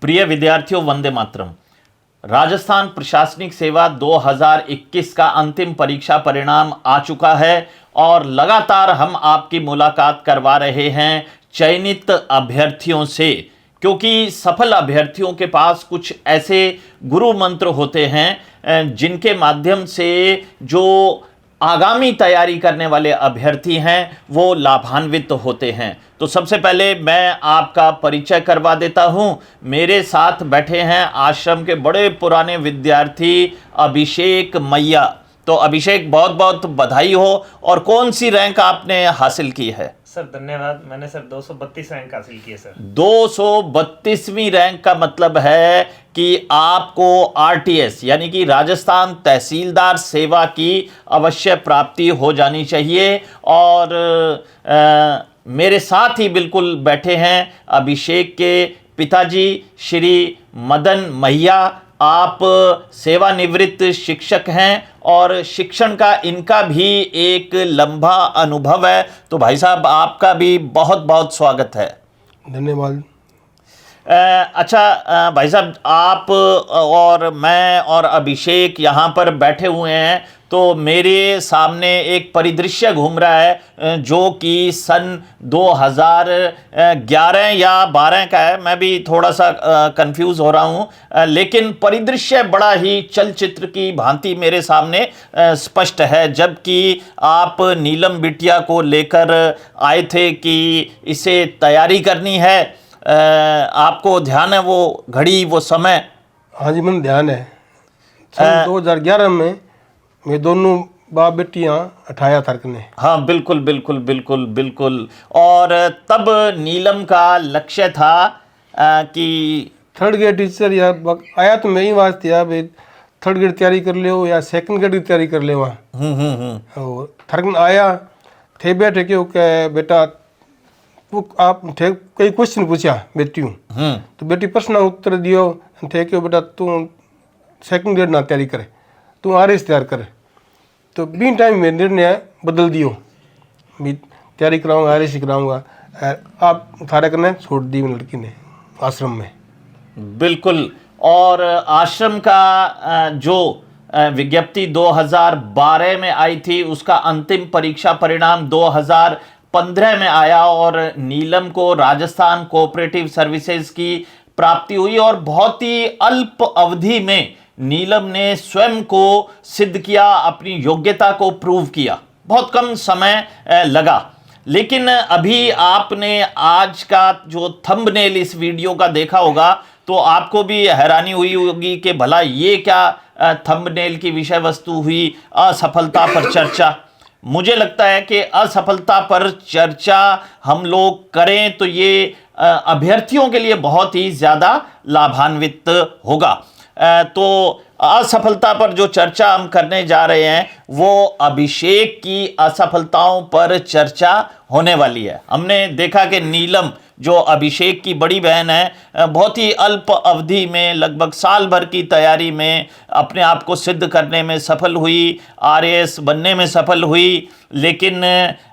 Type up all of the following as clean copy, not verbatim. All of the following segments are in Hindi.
प्रिय विद्यार्थियों, वंदे मातरम। राजस्थान प्रशासनिक सेवा 2021 का अंतिम परीक्षा परिणाम आ चुका है और लगातार हम आपकी मुलाकात करवा रहे हैं चयनित अभ्यर्थियों से, क्योंकि सफल अभ्यर्थियों के पास कुछ ऐसे गुरु मंत्र होते हैं जिनके माध्यम से जो आगामी तैयारी करने वाले अभ्यर्थी हैं वो लाभान्वित होते हैं। तो सबसे पहले मैं आपका परिचय करवा देता हूं। मेरे साथ बैठे हैं आश्रम के बड़े पुराने विद्यार्थी अभिषेक मैया। तो अभिषेक, बहुत बहुत बधाई हो। और कौन सी रैंक आपने हासिल की है? सर धन्यवाद। मैंने सर 232 रैंक हासिल की है सर। 232वीं रैंक का मतलब है कि आपको आरटीएस यानी कि राजस्थान तहसीलदार सेवा की अवश्य प्राप्ति हो जानी चाहिए। और मेरे साथ ही बिल्कुल बैठे हैं अभिषेक के पिताजी श्री मदन मैया। आप सेवानिवृत्त शिक्षक हैं और शिक्षण का इनका भी एक लंबा अनुभव है। तो भाई साहब, आपका भी बहुत बहुत स्वागत है। धन्यवाद। अच्छा भाई साहब, आप और मैं और अभिषेक यहाँ पर बैठे हुए हैं तो मेरे सामने एक परिदृश्य घूम रहा है जो कि सन 2011 या 12 का है। मैं भी थोड़ा सा कंफ्यूज हो रहा हूँ, लेकिन परिदृश्य बड़ा ही चलचित्र की भांति मेरे सामने स्पष्ट है। जबकि आप नीलम बिटिया को लेकर आए थे कि इसे तैयारी करनी है, आपको ध्यान है वो घड़ी, वो समय? हाँ जी, मन ध्यान है। सन 2011 में मैं दोनों बाप बेटियाँ उठाया था ने। हाँ बिल्कुल बिल्कुल बिल्कुल बिल्कुल। और तब नीलम का लक्ष्य था कि थर्ड ग्रेड टीचर या आया तो मैं ही वास्ते या भाई थर्ड ग्रेड तैयारी कर ले या सेकंड ग्रेड की तैयारी कर ले वहाँ। और थर्ड आया थे बैठे क्यों क्या बेटा वो आप थे कई क्वेश्चन पूछा बेटियों, तो बेटी प्रश्न उत्तर दियो थे क्यों बेटा तू सेकंड ग्रेड ना तैयारी करे, तू आरएस तैयार करे। तो बीन टाइम में निर्णय बदल दियो, मैं तैयारी कराऊंगा आरएस कराऊंगा। आप थारे करने छोड़ दी लड़की ने आश्रम में। बिल्कुल। और आश्रम का जो विज्ञप्ति 2012 में आई थी उसका अंतिम परीक्षा परिणाम 2015 में आया और नीलम को राजस्थान कोऑपरेटिव सर्विसेज की प्राप्ति हुई। और बहुत ही अल्प अवधि में नीलम ने स्वयं को सिद्ध किया, अपनी योग्यता को प्रूव किया। बहुत कम समय लगा। लेकिन अभी आपने आज का जो थंबनेल इस वीडियो का देखा होगा तो आपको भी हैरानी हुई होगी कि भला ये क्या थंबनेल की विषय वस्तु हुई, असफलता पर चर्चा। मुझे लगता है कि असफलता पर चर्चा हम लोग करें तो ये अभ्यर्थियों के लिए बहुत ही ज़्यादा लाभान्वित होगा। तो असफलता पर जो चर्चा हम करने जा रहे हैं वो अभिषेक की असफलताओं पर चर्चा होने वाली है। हमने देखा कि नीलम जो अभिषेक की बड़ी बहन है, बहुत ही अल्प अवधि में लगभग साल भर की तैयारी में अपने आप को सिद्ध करने में सफल हुई, आरएएस बनने में सफल हुई। लेकिन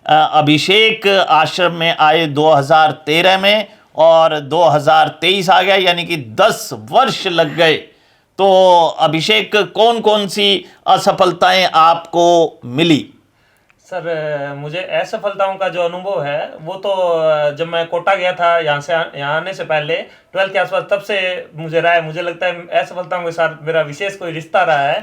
अभिषेक आश्रम में आए 2013 में और 2023 आ गया, यानी कि 10 वर्ष लग गए। तो अभिषेक, कौन कौन सी असफलताएं आपको मिली? सर मुझे असफलताओं का जो अनुभव है वो तो जब मैं कोटा गया था यहाँ आने से पहले 12th के आसपास, तब से मुझे रहा है। मुझे लगता है असफलताओं के साथ मेरा विशेष कोई रिश्ता रहा है।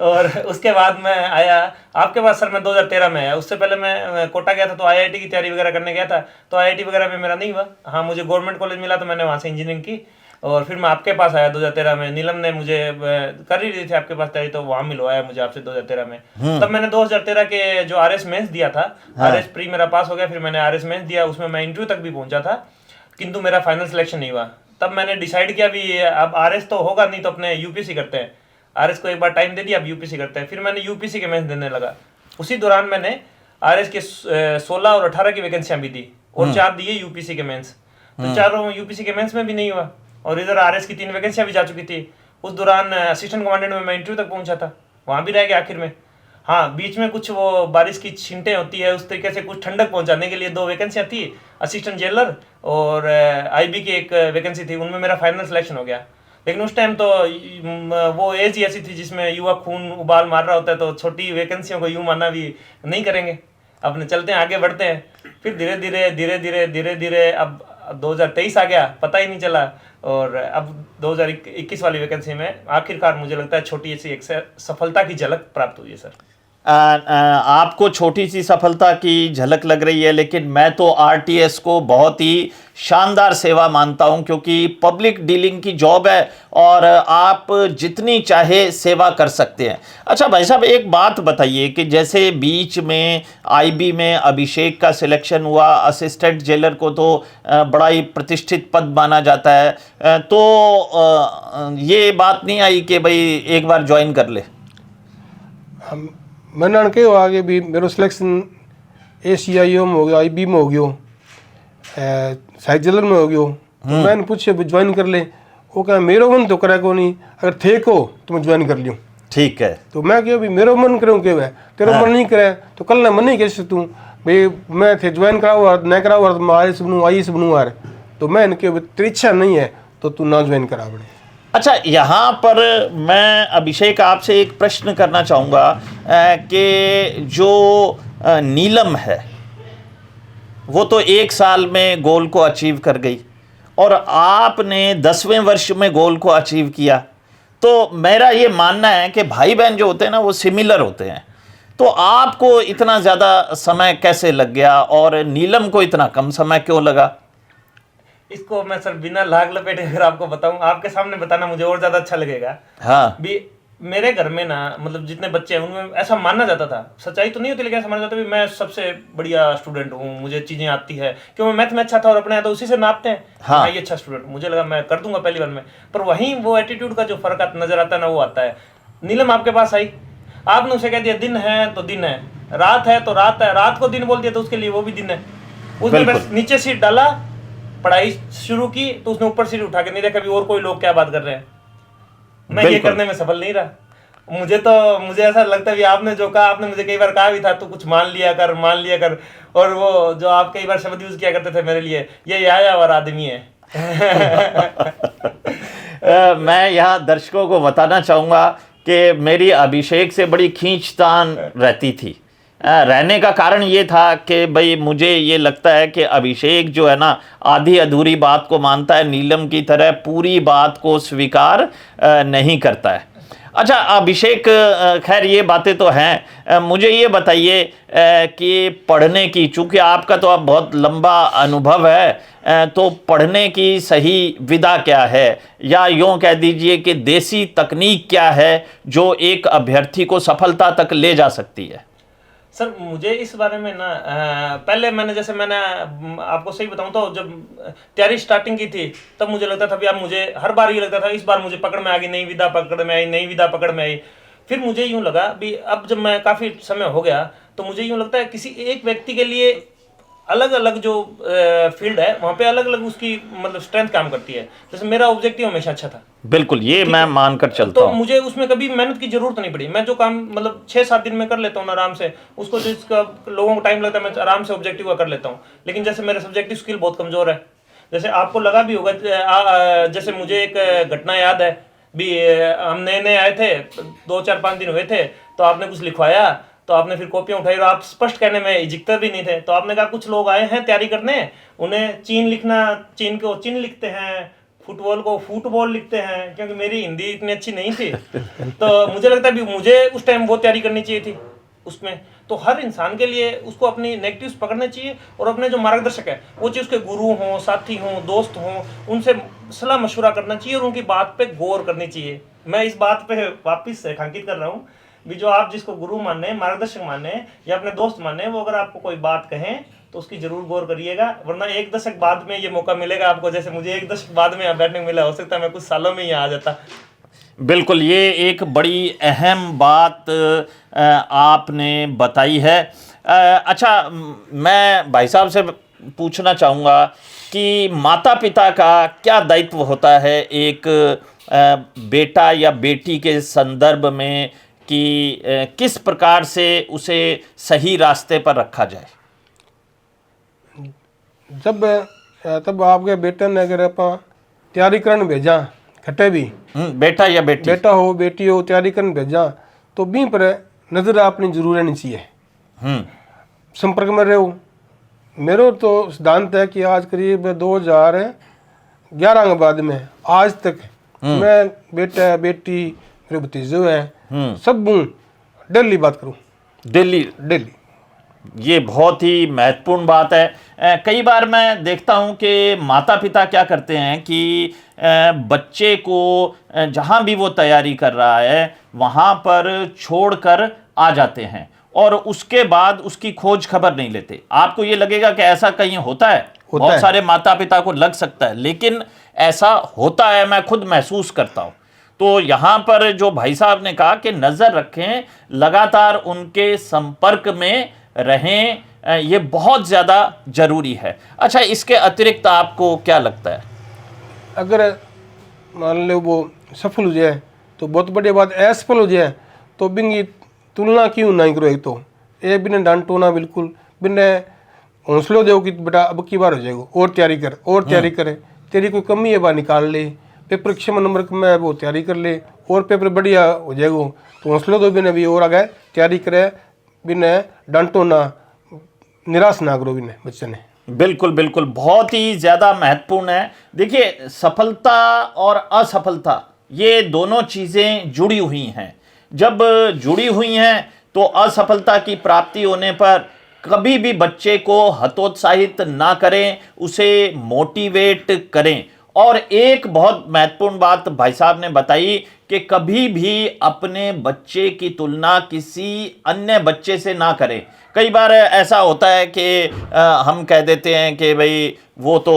और उसके बाद मैं आया आपके पास सर, मैं 2013 में आया। उससे पहले मैं कोटा गया था तो आईआईटी की तैयारी वगैरह करने गया था, तो आईआईटी वगैरह में मेरा नहीं हुआ। हाँ, मुझे गवर्नमेंट कॉलेज मिला तो मैंने वहाँ से इंजीनियरिंग की और फिर मैं आपके पास आया 2013 में। नीलम ने मुझे कर ही रही थी आपके पास तैयारी, तो वहाँ मिलवाया मुझे आपसे 2013 में। तब मैंने 2013 के जो आरएस मेंस दिया था, आरएस प्री मेरा पास हो गया, फिर मैंने आरएस मेंस दिया, उसमें मैं इंटरव्यू तक भी पहुंचा था, किंतु मेरा फाइनल सिलेक्शन नहीं हुआ। तब मैंने डिसाइड किया भी अब आरएस तो होगा नहीं तो अपने यूपीसी करते हैं। आरएस को एक बार टाइम दे दिया, अब यूपीसी करते हैं। फिर मैंने यूपीसी के मेंस देने लगा। उसी दौरान मैंने आरएस के 16 और 18 की वैकेंसियां भी दी और 4 दिए यूपीसी के मेंस। तो चारों यूपीसी के मेंस में भी नहीं हुआ और इधर आरएस की 3 वैकेंसियां भी जा चुकी थी। उस दौरान असिस्टेंट कमांडेंट में मैं इंटरव्यू तक पहुंचा था, वहां भी रह गया आखिर में। हाँ, बीच में कुछ वो बारिश की छींटें होती है, उस तरीके से कुछ ठंडक पहुंचाने के लिए 2 वैकेंसियां थी, असिस्टेंट जेलर और आईबी की एक वैकेंसी थी। उनमें मेरा फाइनल सिलेक्शन हो गया। लेकिन उस टाइम तो वो एज ही ऐसी थी जिसमें युवा खून उबाल मार रहा होता है, तो छोटी वैकेंसियों को यूं मानना भी नहीं करेंगे, अपने चलते हैं, आगे बढ़ते हैं। फिर धीरे धीरे अब 2023 आ गया, पता ही नहीं चला। और अब 2021 वाली वैकेंसी में आखिरकार मुझे लगता है छोटी सी एक सफलता की झलक प्राप्त हुई है सर। आपको छोटी सी सफलता की झलक लग रही है, लेकिन मैं तो आरटीएस को बहुत ही शानदार सेवा मानता हूं, क्योंकि पब्लिक डीलिंग की जॉब है और आप जितनी चाहे सेवा कर सकते हैं। अच्छा भाई साहब, एक बात बताइए कि जैसे बीच में आईबी में अभिषेक का सिलेक्शन हुआ, असिस्टेंट जेलर को तो बड़ा ही प्रतिष्ठित पद माना जाता है, तो ये बात नहीं आई कि भाई एक बार ज्वाइन कर ले? हम मैंने कहो आगे भी मेरा सिलेक्शन ACIO में हो गया, IB में हो गयो, साइड जेलर में हो गयो। तो मैंने पूछे ज्वाइन कर ले, वो कहा मेरो मन तो करे को नहीं, अगर थे को तो मैं ज्वाइन कर लियूँ। ठीक है। तो मैं कहो भी मेरो मन करूँ क्यों है, तेरा मन नहीं करे तो कल ना मन नहीं कैसे तू भाई मैं थे ज्वाइन कराओ न कराओ तो मैं आई बनूँ यार। तो मैंने कहो तेरी इच्छा नहीं है तो तू ना ज्वाइन करा बड़े। अच्छा, यहाँ पर मैं अभिषेक आपसे एक प्रश्न करना चाहूँगा कि जो नीलम है वो तो 1 साल में गोल को अचीव कर गई और आपने 10वें वर्ष में गोल को अचीव किया। तो मेरा ये मानना है कि भाई बहन जो होते हैं ना वो सिमिलर होते हैं। तो आपको इतना ज़्यादा समय कैसे लग गया और नीलम को इतना कम समय क्यों लगा? इसको मैं सर बिना लाग लपेटे अगर आपको बताऊं, आपके सामने बताना मुझे और ज्यादा अच्छा लगेगा। हाँ। भी मेरे घर में ना मतलब जितने बच्चे हैं उनमें ऐसा मानना जाता था, सच्चाई तो नहीं होती लेकिन ऐसा माना जाता था भी मैं सबसे बढ़िया स्टूडेंट हूँ, मुझे चीजें आती है, क्यों मैं मैथ में अच्छा था और अपने यहाँ तो उसी से नापते हैं। हाँ, ये अच्छा स्टूडेंट, मुझे लगा मैं कर दूंगा पहली बार में। पर वहीं वो एटीट्यूड का जो फर्क नजर आता है ना, वो आता है। नीलम आपके पास आई, आपने उसे कह दिया दिन है तो दिन है, रात है तो रात है, रात को दिन बोल दिया तो उसके लिए वो भी दिन है। उसने बस नीचे सीट डाला, पढ़ाई शुरू की तो उसने ऊपर सीट उठा के नहीं देखा भी और कोई लोग क्या बात कर रहे हैं। मैं ये करने में सफल नहीं रहा। मुझे ऐसा लगता है भी आपने जो कहा, आपने मुझे कई बार कहा भी था तू कुछ मान लिया कर। और वो जो आप कई बार शब्द यूज किया करते थे मेरे लिए, ये आया और आदमी है। मैं यहाँ दर्शकों को बताना चाहूँगा कि मेरी अभिषेक से बड़ी खींचतान रहती थी। रहने का कारण ये था कि भाई मुझे ये लगता है कि अभिषेक जो है ना आधी अधूरी बात को मानता है, नीलम की तरह पूरी बात को स्वीकार नहीं करता है। अच्छा अभिषेक, खैर ये बातें तो हैं, मुझे ये बताइए कि पढ़ने की, चूँकि आपका तो अब बहुत लंबा अनुभव है, तो पढ़ने की सही विधा क्या है, या यूँ कह दीजिए कि देसी तकनीक क्या है जो एक अभ्यर्थी को सफलता तक ले जा सकती है? सर मुझे इस बारे में ना पहले मैंने आपको सही बताऊं तो जब तैयारी स्टार्टिंग की थी तब मुझे लगता था भी अब मुझे हर बार ये लगता था इस बार मुझे पकड़ में आ गई, नई विधा पकड़ में आई, नई विधा पकड़ में आई। फिर मुझे यूं लगा भी अब जब मैं काफ़ी समय हो गया तो मुझे यूं लगता है किसी एक व्यक्ति के लिए अलग अलग जो फील्ड है वहाँ पे अलग अलग उसकी मतलब स्ट्रेंथ काम करती है। जैसे मेरा ऑब्जेक्टिव हमेशा अच्छा था, बिल्कुल, ये मैं मानकर चलता हूँ। तो मुझे उसमें कभी मेहनत की जरूरत नहीं पड़ी। मैं जो काम मतलब 6-7 दिन में कर लेता हूँ आराम से, उसको जिसका लोगों को टाइम लगता है मैं आराम से ऑब्जेक्टिव का कर लेता हूँ। लेकिन जैसे मेरे सब्जेक्टिव स्किल बहुत कमजोर है, जैसे आपको लगा भी होगा, जैसे मुझे एक घटना याद है भी, हम नए नए आए थे, 2-4-5 दिन हुए थे, तो आपने कुछ लिखवाया तो आपने फिर कॉपियां उठाई और आप स्पष्ट कहने में इजिकते भी नहीं थे। तो आपने कहा कुछ लोग आए हैं तैयारी करने, उन्हें चीन लिखना, चीन को चीन लिखते हैं, फुटबॉल को फुटबॉल लिखते हैं, क्योंकि मेरी हिंदी इतनी अच्छी नहीं थी। तो मुझे लगता है भी मुझे उस टाइम वो तैयारी करनी चाहिए थी उसमें। तो हर इंसान के लिए उसको अपनी नेगेटिव्स पकड़ने चाहिए और अपने जो मार्गदर्शक है वो चाहिए, उसके गुरु हों, साथी हों, दोस्त हों, उनसे सलाह मशवरा करना चाहिए और उनकी बात पे गौर करनी चाहिए। मैं इस बात पे वापस रेखांकित कर रहा हूँ भी जो आप जिसको गुरु माने, मार्गदर्शक माने या अपने दोस्त माने, वो अगर आपको कोई बात कहें तो उसकी जरूर गौर करिएगा, वरना 1 दशक बाद में ये मौका मिलेगा आपको, जैसे मुझे 1 दशक बाद में यहाँ बैठने को मिला, हो सकता है मैं कुछ सालों में ही आ जाता। बिल्कुल, ये एक बड़ी अहम बात आपने बताई है। अच्छा मैं भाई साहब से पूछना चाहूँगा कि माता पिता का क्या दायित्व होता है एक बेटा या बेटी के संदर्भ में कि किस प्रकार से उसे सही रास्ते पर रखा जाए? जब तब आपके बेटे ने अगर आप तैयारी करने भेजा खटे भी बेटा या बेटी? बेटा हो बेटी हो तैयारी करने भेजा तो भी पर नज़र अपनी जरूर रहनी चाहिए, संपर्क में रहो। मेरा तो सिद्धांत है कि आज करीब 2011 के बाद में आज तक मैं बेटा बेटी मेरे भतीजे हैं सब डेली बात करूँ, डेली। ये बहुत ही महत्वपूर्ण बात है। कई बार मैं देखता हूं कि माता पिता क्या करते हैं कि बच्चे को जहां भी वो तैयारी कर रहा है वहां पर छोड़कर आ जाते हैं और उसके बाद उसकी खोज खबर नहीं लेते। आपको ये लगेगा कि ऐसा कहीं होता है? बहुत सारे माता पिता को लग सकता है, लेकिन ऐसा होता है, मैं खुद महसूस करता हूं। तो यहाँ पर जो भाई साहब ने कहा कि नज़र रखें, लगातार उनके संपर्क में रहें, ये बहुत ज़्यादा ज़रूरी है। अच्छा, इसके अतिरिक्त आपको क्या लगता है? अगर मान लो वो सफल हो जाए तो बहुत बढ़िया बात, असफल हो जाए तो बिन तुलना क्यों नहीं करो। एक तो ये बिना डांटो ना, बिल्कुल बिना हौसलों दो कि बेटा अब की बार हो जाएगा और तैयारी कर, और तैयारी करे, तेरी कोई कमी है बाहर निकाल ले, पेपर क्षमा नंबर में वो तैयारी कर ले और पेपर बढ़िया हो जाएगा। तो हौसलों दो बिना भी और आगे तैयारी करे, बिना डांटो ना, निराश ना करो बिना बच्चे ने। बिल्कुल बिल्कुल, बहुत ही ज़्यादा महत्वपूर्ण है। देखिए, सफलता और असफलता ये दोनों चीज़ें जुड़ी हुई हैं। जब जुड़ी हुई हैं तो असफलता की प्राप्ति होने पर कभी भी बच्चे को हतोत्साहित ना करें, उसे मोटिवेट करें। और एक बहुत महत्वपूर्ण बात भाई साहब ने बताई कि कभी भी अपने बच्चे की तुलना किसी अन्य बच्चे से ना करें। कई बार ऐसा होता है कि हम कह देते हैं कि भाई वो तो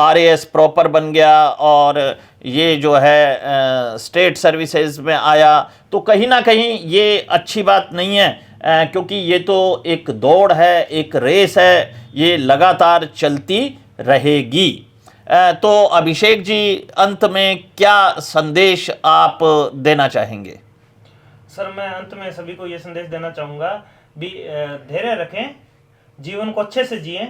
RAS प्रॉपर बन गया और ये जो है स्टेट सर्विसेज में आया, तो कहीं ना कहीं ये अच्छी बात नहीं है, क्योंकि ये तो एक दौड़ है, एक रेस है, ये लगातार चलती रहेगी। तो अभिषेक जी, अंत में क्या संदेश आप देना चाहेंगे? सर, मैं अंत में सभी को ये संदेश देना चाहूँगा, भी धैर्य रखें, जीवन को अच्छे से जिएं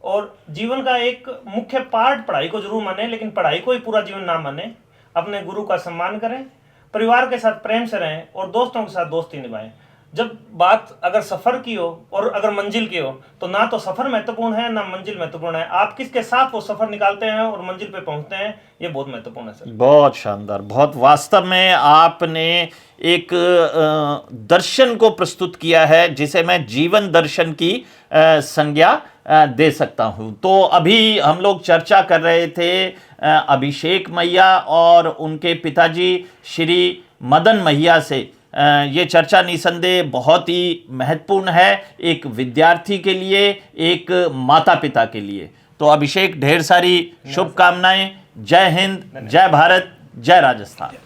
और जीवन का एक मुख्य पार्ट पढ़ाई को जरूर माने, लेकिन पढ़ाई को ही पूरा जीवन ना माने। अपने गुरु का सम्मान करें, परिवार के साथ प्रेम से रहें और दोस्तों के साथ दोस्ती निभाएं। जब बात अगर सफ़र की हो और अगर मंजिल की हो तो ना तो सफ़र महत्वपूर्ण है ना मंजिल महत्वपूर्ण है, आप किसके साथ वो सफ़र निकालते हैं और मंजिल पे पहुंचते हैं, ये बहुत महत्वपूर्ण है सर। बहुत शानदार, बहुत वास्तव में आपने एक दर्शन को प्रस्तुत किया है जिसे मैं जीवन दर्शन की संज्ञा दे सकता हूँ। तो अभी हम लोग चर्चा कर रहे थे अभिषेक मैया और उनके पिताजी श्री मदन मैया से। ये चर्चा निसंदेह बहुत ही महत्वपूर्ण है, एक विद्यार्थी के लिए, एक माता पिता के लिए। तो अभिषेक, ढेर सारी शुभकामनाएं। जय हिंद, जय भारत, जय राजस्थान।